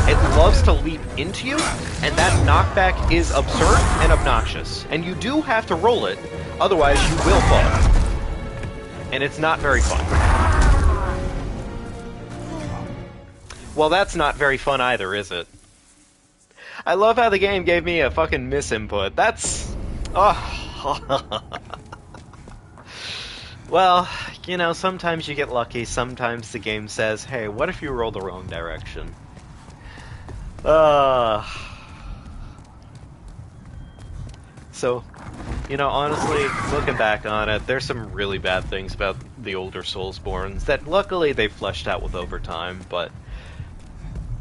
It loves to leap into you, and that knockback is absurd and obnoxious. And you do have to roll it, otherwise you will fall. And it's not very fun. Well, that's not very fun either, is it? I love how the game gave me a fucking misinput. That's... oh... Well, you know, sometimes you get lucky, sometimes the game says, hey, what if you roll the wrong direction? Uh, so, you know, honestly, looking back on it, there's some really bad things about the older Soulsborns that luckily they fleshed out with overtime, but...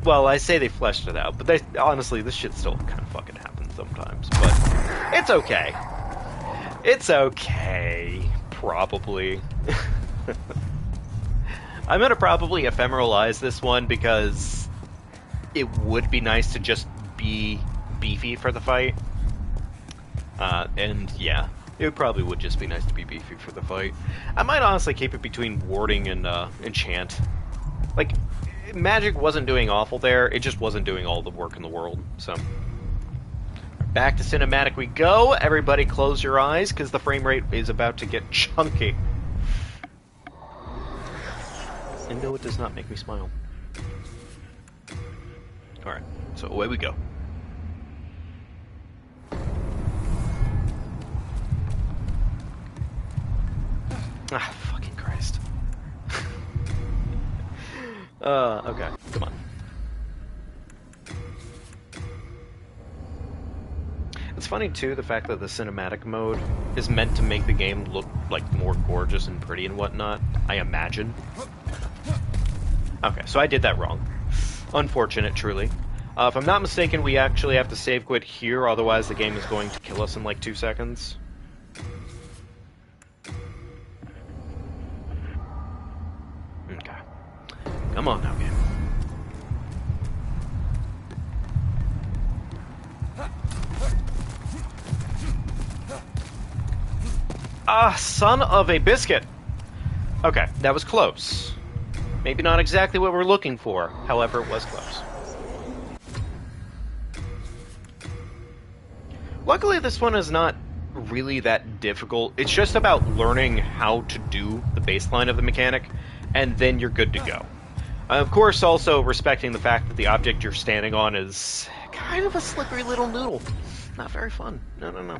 Well, I say they fleshed it out, but they honestly, this shit still kind of fucking happens sometimes, but it's okay. It's okay, probably. I'm gonna probably ephemeralize this one because it would be nice to just be beefy for the fight. And yeah, it probably would just be nice to be beefy for the fight. I might honestly keep it between warding and enchant. Like, magic wasn't doing awful there, it just wasn't doing all the work in the world, so. Back to cinematic we go. Everybody close your eyes, because the frame rate is about to get chunky. And no, it does not make me smile. Alright, so away we go. Ah, fucking Christ. Okay, come on. It's funny too, the fact that the cinematic mode is meant to make the game look like more gorgeous and pretty and whatnot, I imagine. Okay, so I did that wrong. Unfortunate, truly. If I'm not mistaken, we actually have to save quit here, otherwise the game is going to kill us in like 2 seconds. Okay. Come on now, game. Ah, son of a biscuit! Okay, that was close. Maybe not exactly what we're looking for, however, it was close. Luckily, this one is not really that difficult. It's just about learning how to do the baseline of the mechanic, and then you're good to go. Of course, also respecting the fact that the object you're standing on is kind of a slippery little noodle. Not very fun. No, no, no.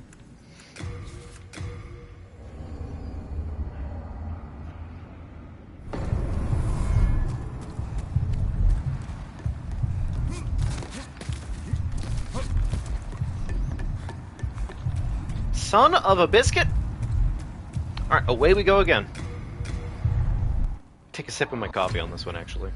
Son of a biscuit! Alright, away we go again. Take a sip of my coffee on this one, actually.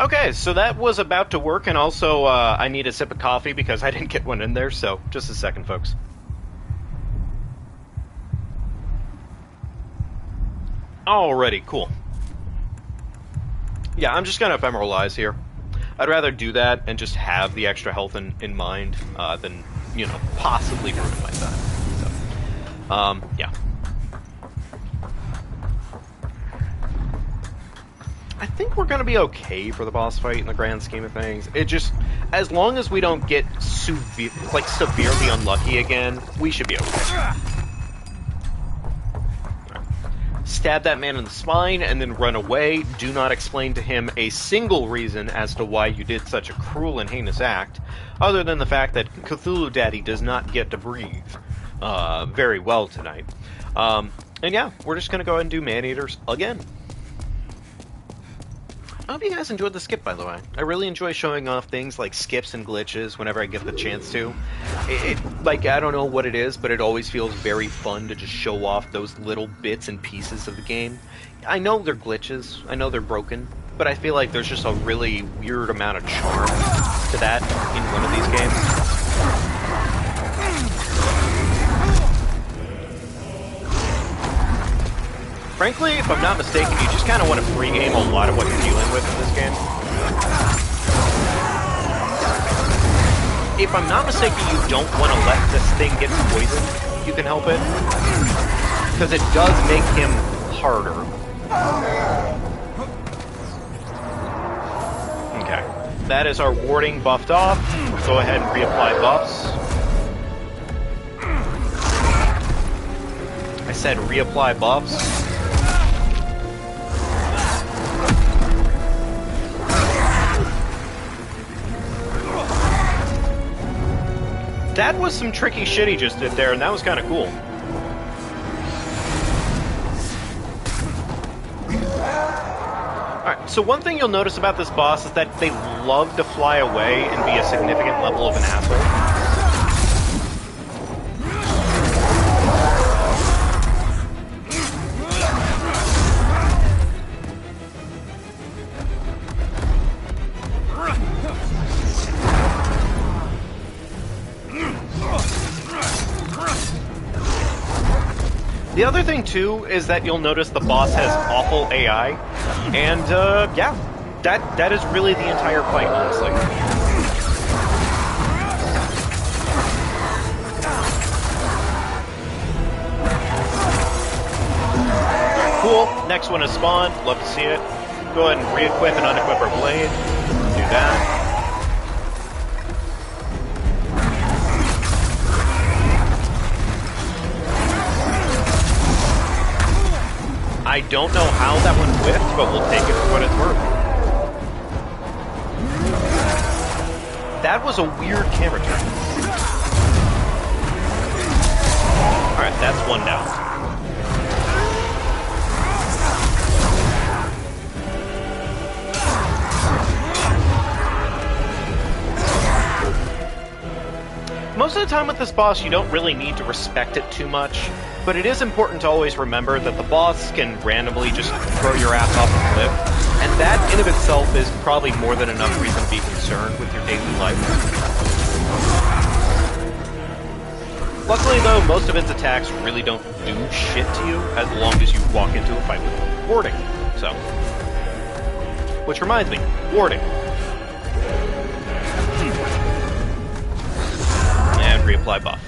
Okay, so that was about to work, and also I need a sip of coffee because I didn't get one in there, so just a second, folks. Alrighty, cool. Yeah, I'm just gonna ephemeralize here. I'd rather do that and just have the extra health in mind than, you know, possibly ruin my time. So, yeah. I think we're gonna be okay for the boss fight in the grand scheme of things. It just, as long as we don't get severely unlucky again, we should be okay. Right. Stab that man in the spine and then run away. Do not explain to him a single reason as to why you did such a cruel and heinous act, other than the fact that Cthulhu Daddy does not get to breathe very well tonight. And yeah, we're just gonna go ahead and do man-eaters again. I hope you guys enjoyed the skip, by the way. I really enjoy showing off things like skips and glitches whenever I get the chance to. Like, I don't know what it is, but it always feels very fun to just show off those little bits and pieces of the game. I know they're glitches, I know they're broken, but I feel like there's just a really weird amount of charm to that in one of these games. Frankly, if I'm not mistaken, you just kind of want to pregame a lot of what you're dealing with in this game. if I'm not mistaken, you don't want to let this thing get poisoned if you can help it. Because it does make him harder. Okay. That is our warding buffed off. We'll go ahead and reapply buffs. I said reapply buffs. That was some tricky shit he just did there, and that was kind of cool. Alright, so one thing you'll notice about this boss is that they love to fly away and be a significant level of an asshole. The other thing, too, is that you'll notice the boss has awful AI, and, yeah, that is really the entire fight, honestly. Cool, next one is spawned, love to see it. Go ahead and re-equip and unequip our blade. Do that. I don't know how that one whiffed, but we'll take it for what it's worth. That was a weird camera turn. Alright, that's one down. Most of the time with this boss, you don't really need to respect it too much, but it is important to always remember that the boss can randomly just throw your ass off a cliff, and that in of itself is probably more than enough reason to be concerned with your daily life. Luckily though, most of its attacks really don't do shit to you as long as you walk into a fight with warding. So, which reminds me, warding. And reapply buff.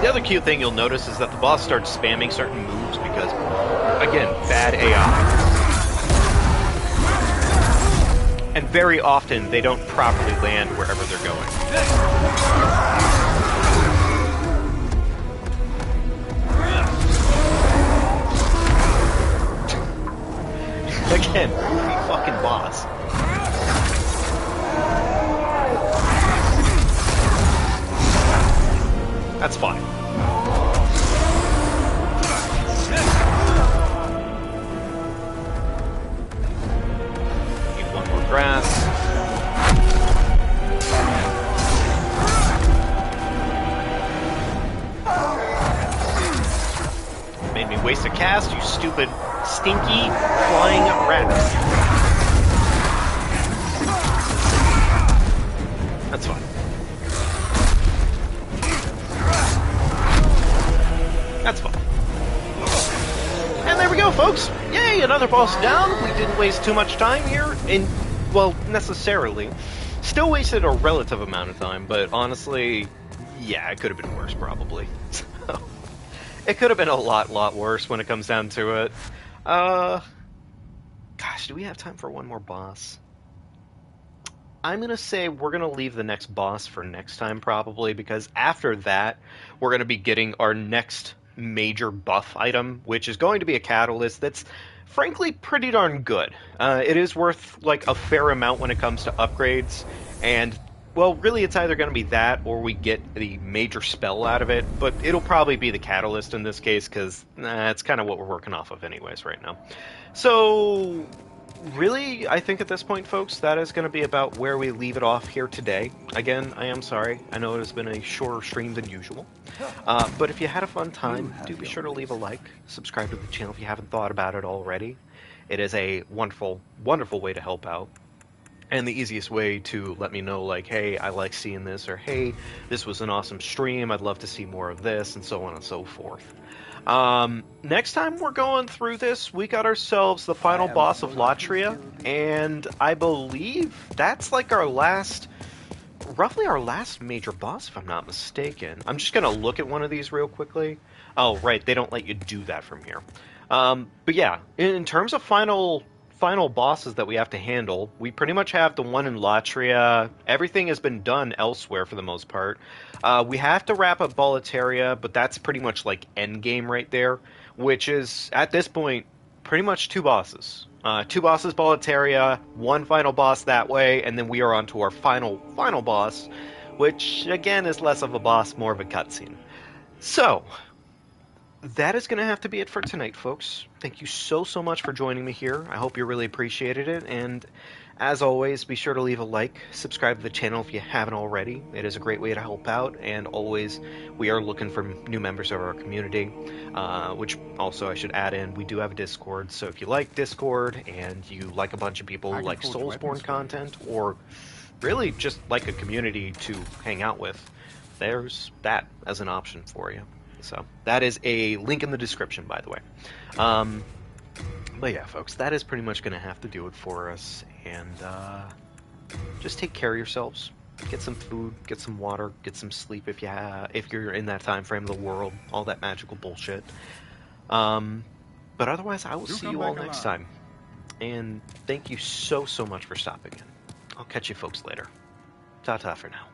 The other cute thing you'll notice is that the boss starts spamming certain moves because, again, bad AI. And very often, they don't properly land wherever they're going. Again, goofy fucking boss. That's fine. Need one more grass. Made me waste a cast, you stupid, stinky, flying rat. That's fine. That's fine. And there we go, folks! Yay, another boss down! We didn't waste too much time here, and, well, necessarily. Still wasted a relative amount of time, but honestly, yeah, it could have been worse, probably. It could have been a lot worse when it comes down to it. Gosh, do we have time for one more boss? I'm gonna say we're gonna leave the next boss for next time, probably, because after that, we're gonna be getting our next major buff item, which is going to be a catalyst that's frankly pretty darn good. It is worth like a fair amount when it comes to upgrades, and well, really it's either going to be that or we get the major spell out of it, but it'll probably be the catalyst in this case because that's kind of what we're working off of anyways right now. So really, I think at this point, folks, that is going to be about where we leave it off here today. Again, I am sorry. I know it has been a shorter stream than usual. But if you had a fun time, do be sure to leave a like. Subscribe to the channel if you haven't thought about it already. It is a wonderful, wonderful way to help out. And the easiest way to let me know, like, hey, I like seeing this, or hey, this was an awesome stream, I'd love to see more of this, and so on and so forth. Next time we're going through this, we got ourselves the final boss of Latria, and I believe that's like our last, roughly our last major boss, if I'm not mistaken. I'm just gonna look at one of these real quickly. Oh, right, they don't let you do that from here. But yeah, in terms of final bosses that we have to handle, we pretty much have the one in Latria. Everything has been done elsewhere for the most part. We have to wrap up Boletaria, but that's pretty much like end game right there, which is at this point pretty much two bosses. Two bosses Boletaria, one final boss that way, and then we are on to our final boss, which again is less of a boss, more of a cutscene. So, that is going to have to be it for tonight, folks. Thank you so much for joining me here. I hope you really appreciated it, and as always, be sure to leave a like, subscribe to the channel if you haven't already. It is a great way to help out, and always, we are looking for new members of our community, which also I should add in, we do have a Discord, so if you like Discord, and you like a bunch of people who like Soulsborne content, or really just like a community to hang out with, there's that as an option for you. So that is a link in the description, by the way. But yeah, folks, that is pretty much going to have to do it for us. And just take care of yourselves. Get some food, get some water, get some sleep if you're in that time frame of the world, all that magical bullshit. But otherwise, I will see you all next time. And thank you so much for stopping in. I'll catch you folks later. Ta-ta for now.